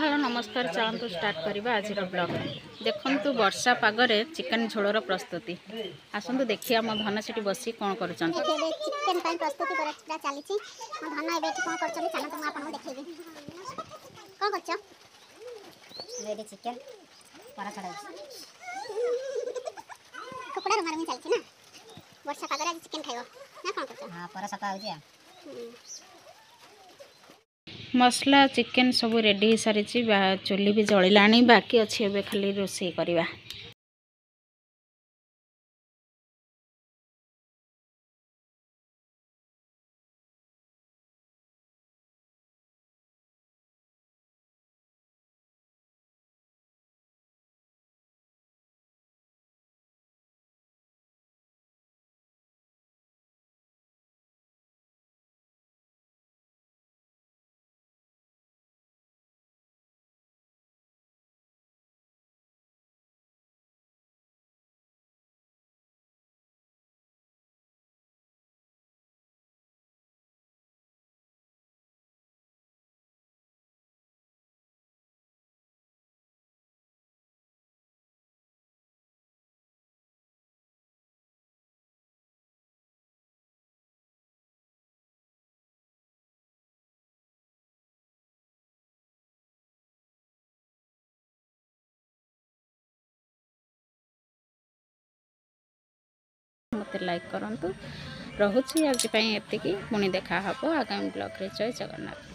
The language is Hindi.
हेलो नमस्कार चलतु स्टार्ट करवा आज ब्लॉग देखु वर्षा पागरे चिकेन झोलर प्रस्तुति आसतु देखिए मो धन से बस कौन कर चिकेन प्रस्तुति पूरा चली धन ए कौन कर कौन कर चिकेन परा छड़ा कपड़ा रुमारुमी चलती ना वर्षा पागरे आज चिकेन खाइबो ना कौन कर हां परा सफा हो मसला चिकेन सब रेडी हो सारी चुली भी जलिला बाकी अच्छी एवं खाली रोषे करवा। मत लाइक करंतु रहुछि आज एतिकी पुणी देखा हबो आगामी ब्लॉग रे। जय जगन्नाथ।